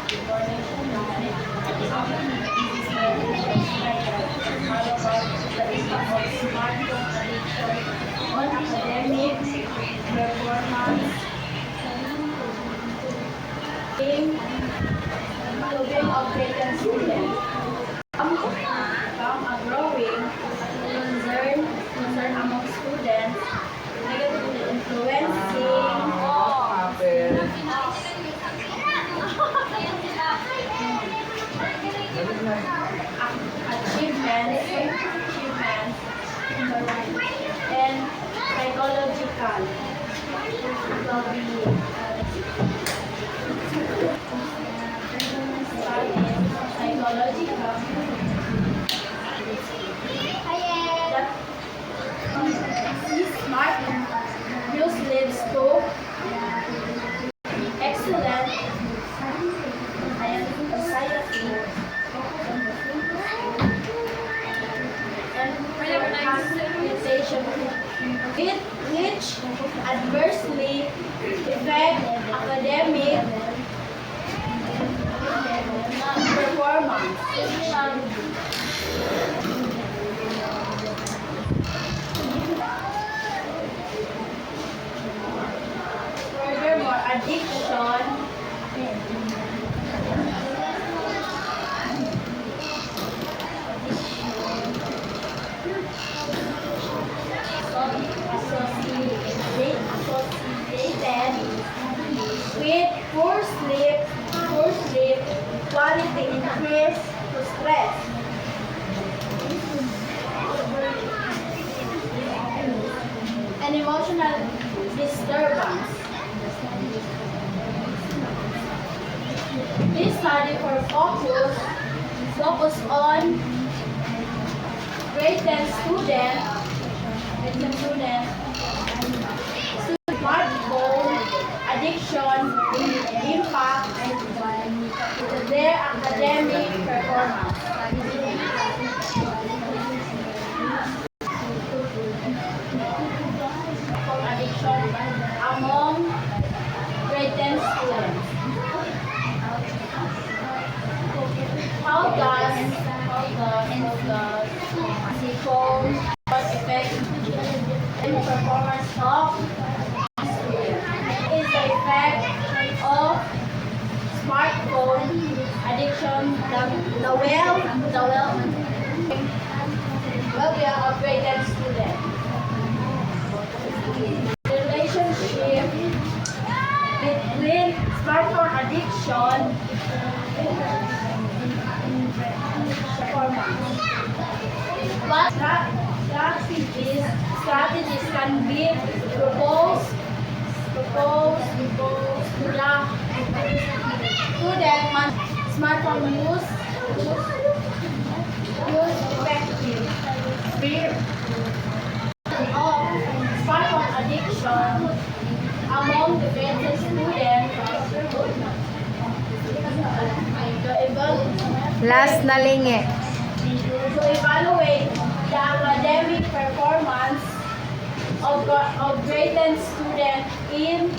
on academic performance, improving of Britain students. From a growing concern among students, negatively influencing achievements, and psychological well-being. Psychological smart use leads to excellent society and reputation, which adversely affect academic performance. Furthermore, addiction associated with poor sleep quality, increase to stress, and emotional disturbance. This study for focus on grade 10 student, smartphone addiction impact their academic performance. Phone addiction among grade 10 students. How does phone affect the performance of students? Is the effect of smartphone addiction the well-being of grade 10 students? The relationship between smartphone addiction performance. What strategies can be proposed to the student smartphone use effective of smartphone addiction among the grade 10 students. Last na lingi. To evaluate the academic performance of grade 10 students in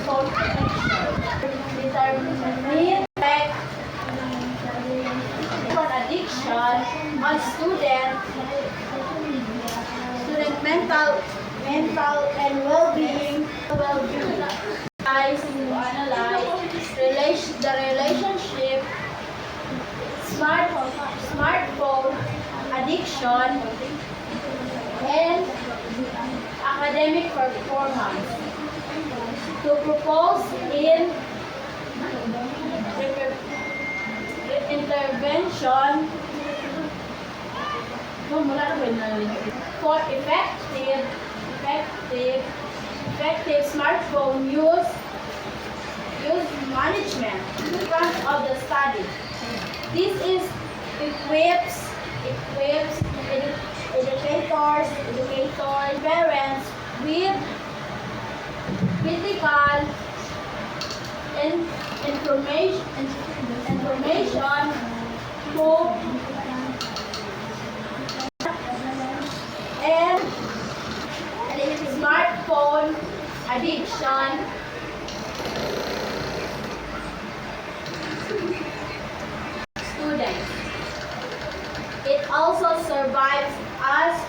phone addiction. Determine effect phone addiction on student mental and well-being. Analyze the relationship smartphone addiction and academic performance. To propose intervention for effective smartphone use management front of the study. This is equips educators, parents with critical information to and smartphone addiction also survives as